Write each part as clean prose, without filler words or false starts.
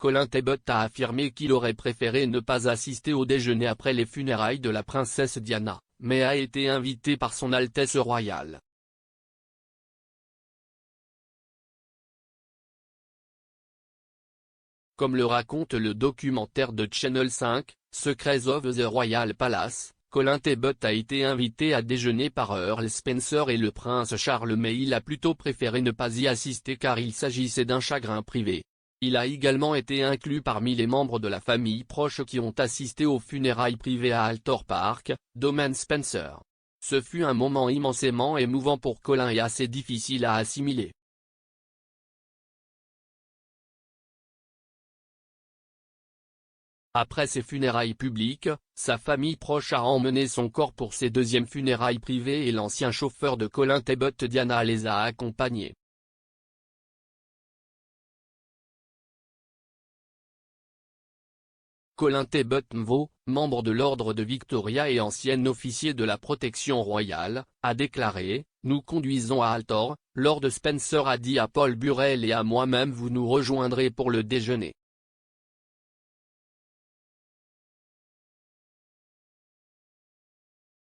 Colin Tebbutt a affirmé qu'il aurait préféré ne pas assister au déjeuner après les funérailles de la princesse Diana, mais a été invité par son Altesse royale. Comme le raconte le documentaire de Channel 5, Secrets of the Royal Palace, Colin Tebbutt a été invité à déjeuner par Earl Spencer et le prince Charles, mais il a plutôt préféré ne pas y assister car il s'agissait d'un chagrin privé. Il a également été inclus parmi les membres de la famille proche qui ont assisté aux funérailles privées à Althorp Park, domaine Spencer. Ce fut un moment immensément émouvant pour Colin et assez difficile à assimiler. Après ses funérailles publiques, sa famille proche a emmené son corps pour ses deuxièmes funérailles privées et l'ancien chauffeur de Colin Tebbutt, Diana, les a accompagnés. Colin Tebbutt Mvo, membre de l'ordre de Victoria et ancien officier de la protection royale, a déclaré « Nous conduisons à Althorp, Lord Spencer a dit à Paul Burrell et à moi-même vous nous rejoindrez pour le déjeuner. »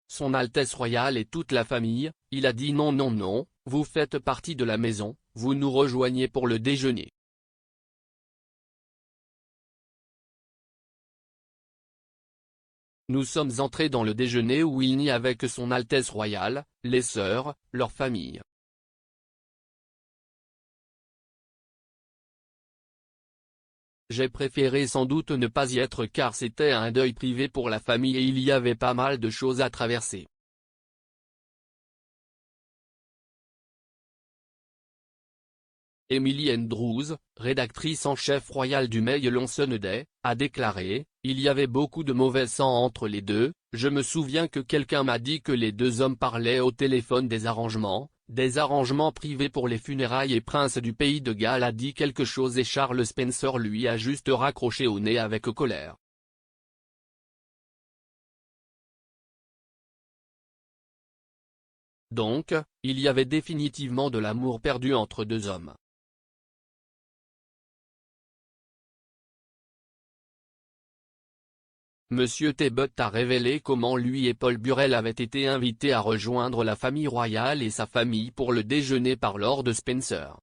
Son Altesse royale et toute la famille, il a dit non non non, vous faites partie de la maison, vous nous rejoignez pour le déjeuner. Nous sommes entrés dans le déjeuner où il n'y avait que son Altesse royale, les sœurs, leur famille. J'ai préféré sans doute ne pas y être car c'était un deuil privé pour la famille et il y avait pas mal de choses à traverser. Emily Andrews, rédactrice en chef royale du Mail on Sunday, a déclaré « Il y avait beaucoup de mauvais sang entre les deux, je me souviens que quelqu'un m'a dit que les deux hommes parlaient au téléphone des arrangements privés pour les funérailles et Prince du pays de Galles a dit quelque chose et Charles Spencer lui a juste raccroché au nez avec colère. » Donc, il y avait définitivement de l'amour perdu entre deux hommes. Monsieur Tebbutt a révélé comment lui et Paul Burrell avaient été invités à rejoindre la famille royale et sa famille pour le déjeuner par Lord Spencer.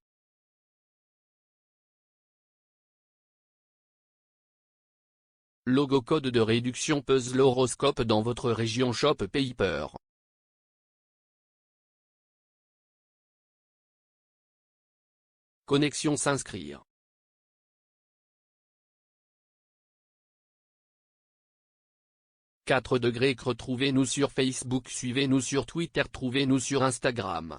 Logo code de réduction puzzle horoscope dans votre région Shop Paper. Connexion s'inscrire. 4 degrés. Retrouvez-nous sur Facebook, suivez-nous sur Twitter, trouvez-nous sur Instagram.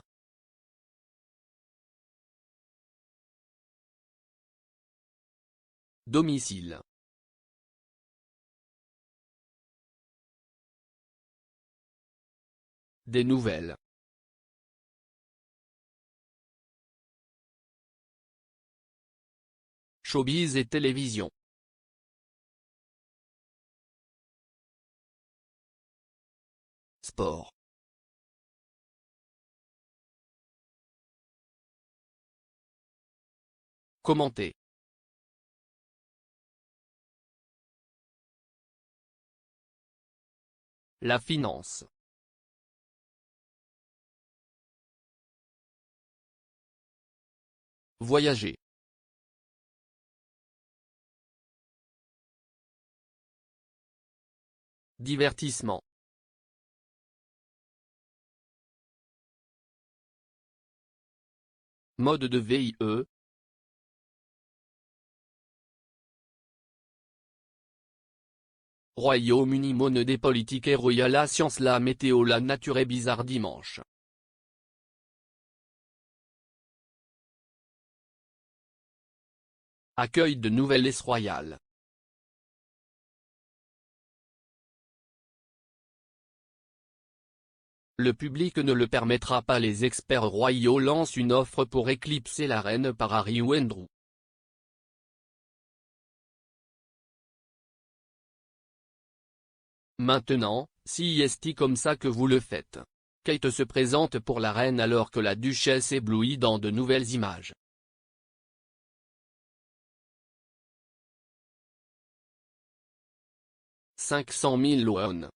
Domicile. Des nouvelles. Showbiz et télévision. Sport. Commenter. La finance. Voyager. Divertissement. Mode de vie. Royaume-Uni. Monnaie des politiques et royale. La science, la météo, la nature est bizarre dimanche. Accueil de nouvelles royales. Le public ne le permettra pas. Les experts royaux lancent une offre pour éclipser la reine par Harry ou Andrew. Maintenant, si est comme ça que vous le faites. Kate se présente pour la reine alors que la duchesse éblouit dans de nouvelles images. 500 000 won.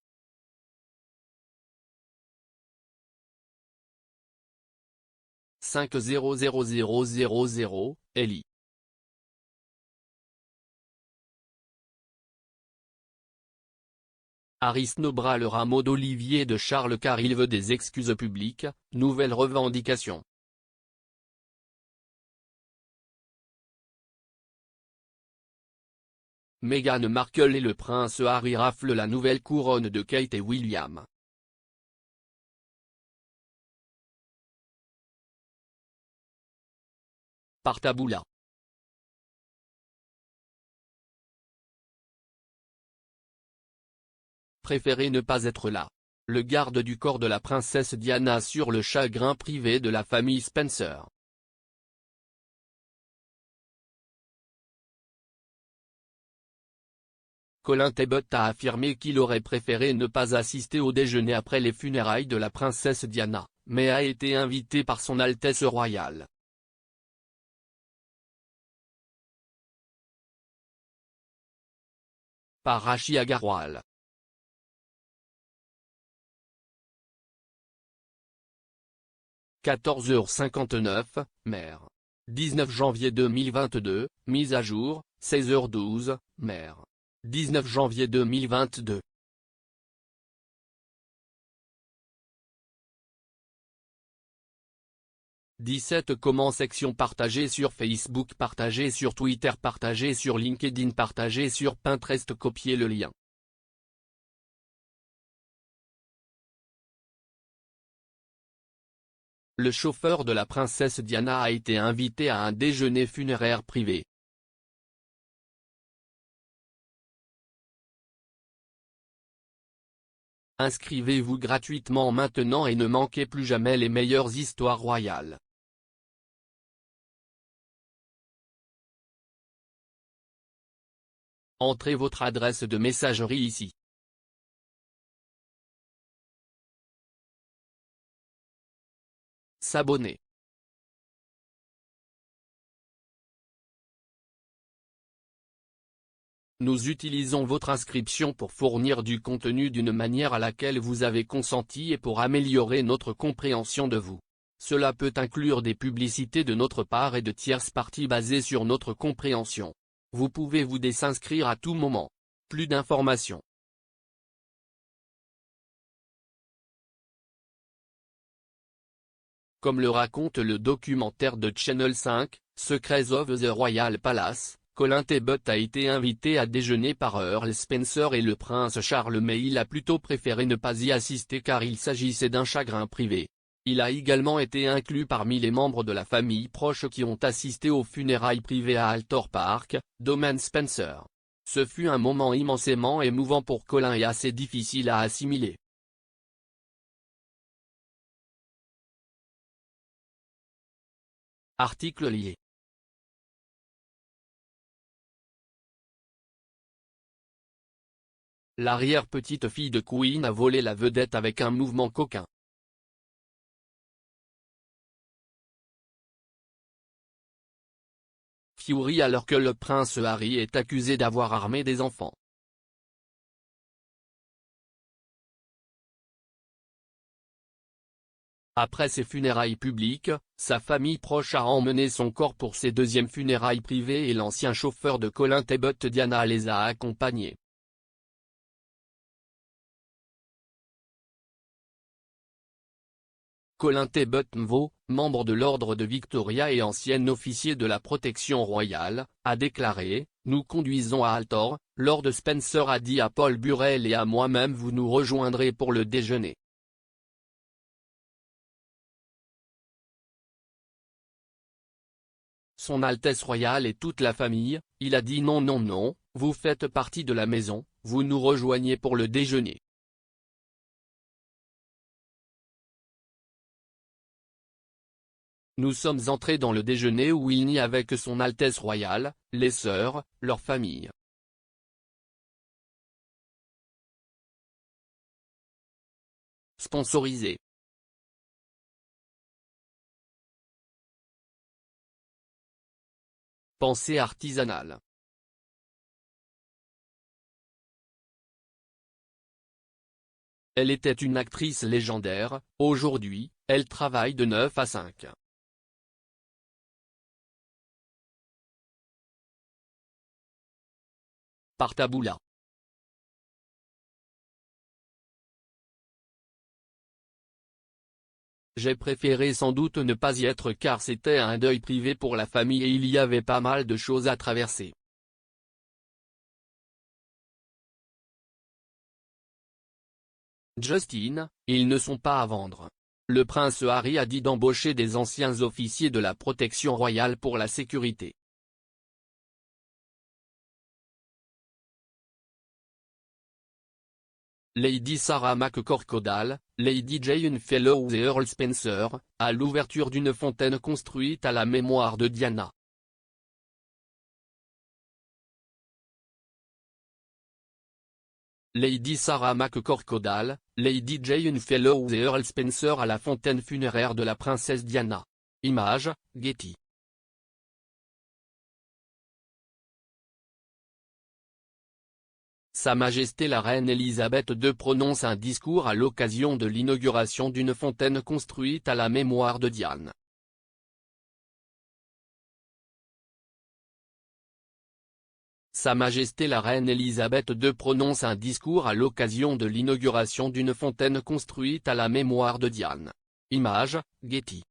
500000, Ellie. Harris Nobra le rameau d'olivier de Charles car il veut des excuses publiques, nouvelle revendication. Meghan Markle et le prince Harry raflent la nouvelle couronne de Kate et William. Par Taboula. Préféré ne pas être là. Le garde du corps de la princesse Diana sur le chagrin privé de la famille Spencer. Colin Tebbutt a affirmé qu'il aurait préféré ne pas assister au déjeuner après les funérailles de la princesse Diana, mais a été invité par son Altesse royale. Par Rachi Agarwal. 14h59, Mer. 19 janvier 2022, mise à jour, 16h12, Mer. 19 janvier 2022. « 17 Comment section partagée sur Facebook, partagée sur Twitter, partagée sur LinkedIn, partagée sur Pinterest, copier le lien. Le chauffeur de la princesse Diana a été invité à un déjeuner funéraire privé. Inscrivez-vous gratuitement maintenant et ne manquez plus jamais les meilleures histoires royales. Entrez votre adresse de messagerie ici. S'abonner. Nous utilisons votre inscription pour fournir du contenu d'une manière à laquelle vous avez consenti et pour améliorer notre compréhension de vous. Cela peut inclure des publicités de notre part et de tierces parties basées sur notre compréhension. Vous pouvez vous désinscrire à tout moment. Plus d'informations. Comme le raconte le documentaire de Channel 5, Secrets of the Royal Palace, Colin Tebbutt a été invité à déjeuner par Earl Spencer et le prince Charles mais il a plutôt préféré ne pas y assister car il s'agissait d'un chagrin privé. Il a également été inclus parmi les membres de la famille proche qui ont assisté aux funérailles privées à Altor Park, domaine Spencer. Ce fut un moment immensément émouvant pour Colin et assez difficile à assimiler. Article lié. L'arrière-petite-fille de Queen a volé la vedette avec un mouvement coquin. Fury alors que le prince Harry est accusé d'avoir armé des enfants. Après ses funérailles publiques, sa famille proche a emmené son corps pour ses deuxièmes funérailles privées et l'ancien chauffeur de Colin Tebbutt Diana les a accompagnés. Colin Tebbutt Mvo, membre de l'ordre de Victoria et ancien officier de la protection royale, a déclaré « Nous conduisons à Altor, Lord Spencer a dit à Paul Burrell et à moi-même vous nous rejoindrez pour le déjeuner. Son Altesse royale et toute la famille, il a dit non non non, vous faites partie de la maison, vous nous rejoignez pour le déjeuner. » Nous sommes entrés dans le déjeuner où il n'y avait que son Altesse royale, les sœurs, leur famille. Sponsorisé. Pensée artisanale. Elle était une actrice légendaire, aujourd'hui, elle travaille de 9 à 5. Par Taboula. J'ai préféré sans doute ne pas y être car c'était un deuil privé pour la famille et il y avait pas mal de choses à traverser. Justin, ils ne sont pas à vendre. Le prince Harry a dit d'embaucher des anciens officiers de la protection royale pour la sécurité. Lady Sarah McCorquodale, Lady Jane Fellows et Earl Spencer, à l'ouverture d'une fontaine construite à la mémoire de Diana. Lady Sarah McCorquodale, Lady Jane Fellows et Earl Spencer à la fontaine funéraire de la princesse Diana. Image, Getty. Sa Majesté la Reine Elisabeth II prononce un discours à l'occasion de l'inauguration d'une fontaine construite à la mémoire de Diane. Sa Majesté la Reine Elisabeth II prononce un discours à l'occasion de l'inauguration d'une fontaine construite à la mémoire de Diane. Image, Getty.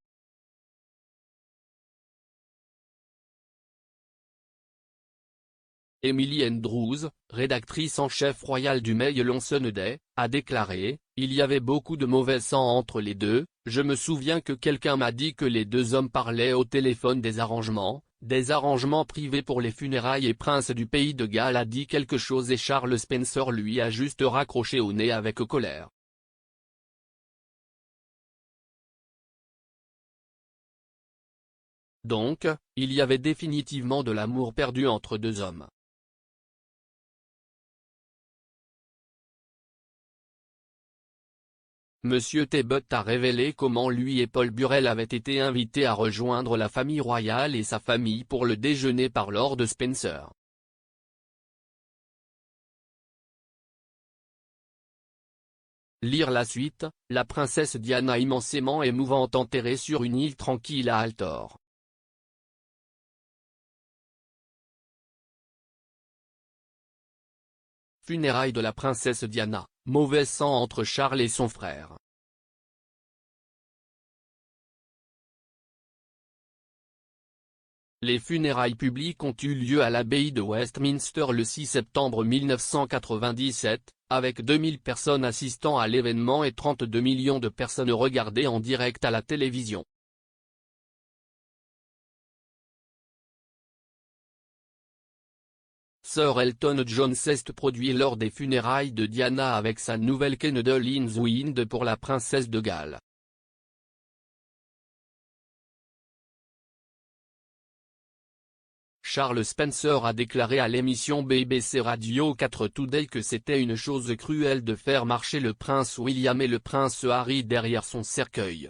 Emily Andrews, rédactrice en chef royale du Mail on Sunday, a déclaré « Il y avait beaucoup de mauvais sang entre les deux, je me souviens que quelqu'un m'a dit que les deux hommes parlaient au téléphone des arrangements privés pour les funérailles et Prince du pays de Galles a dit quelque chose et Charles Spencer lui a juste raccroché au nez avec colère. » Donc, il y avait définitivement de l'amour perdu entre deux hommes. Monsieur Tebbot a révélé comment lui et Paul Burrell avaient été invités à rejoindre la famille royale et sa famille pour le déjeuner par Lord Spencer. Lire la suite, la princesse Diana immensément émouvante enterrée sur une île tranquille à Altor. Funérailles de la princesse Diana, mauvais sang entre Charles et son frère. Les funérailles publiques ont eu lieu à l'abbaye de Westminster le 6 septembre 1997, avec 2000 personnes assistant à l'événement et 32 millions de personnes regardées en direct à la télévision. Sir Elton John s'est produit lors des funérailles de Diana avec sa nouvelle Candle in the Wind pour la princesse de Galles. Charles Spencer a déclaré à l'émission BBC Radio 4 Today que c'était une chose cruelle de faire marcher le prince William et le prince Harry derrière son cercueil.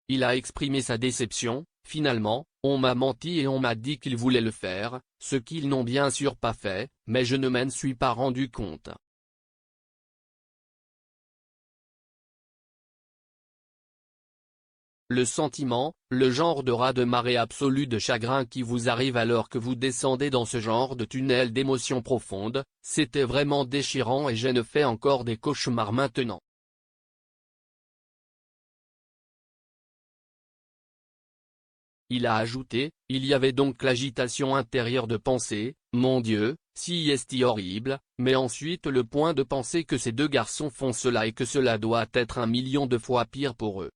Il a exprimé sa déception, « Finalement, on m'a menti et on m'a dit qu'ils voulaient le faire, ce qu'ils n'ont bien sûr pas fait, mais je ne m'en suis pas rendu compte. » Le sentiment, le genre de raz-de-marée absolu de chagrin qui vous arrive alors que vous descendez dans ce genre de tunnel d'émotions profondes, c'était vraiment déchirant et je ne fais encore des cauchemars maintenant. Il a ajouté, il y avait donc l'agitation intérieure de penser, mon Dieu, si est horrible, mais ensuite le point de penser que ces deux garçons font cela et que cela doit être 1 million de fois pire pour eux.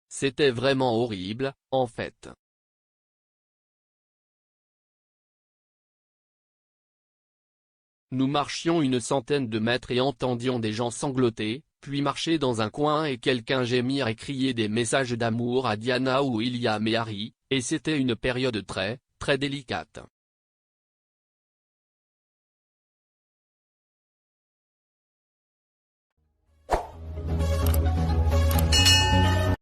C'était vraiment horrible, en fait. Nous marchions une centaine de mètres et entendions des gens sangloter, puis marcher dans un coin et quelqu'un gémir et crier des messages d'amour à Diana ou William et Harry, et c'était une période très, très délicate.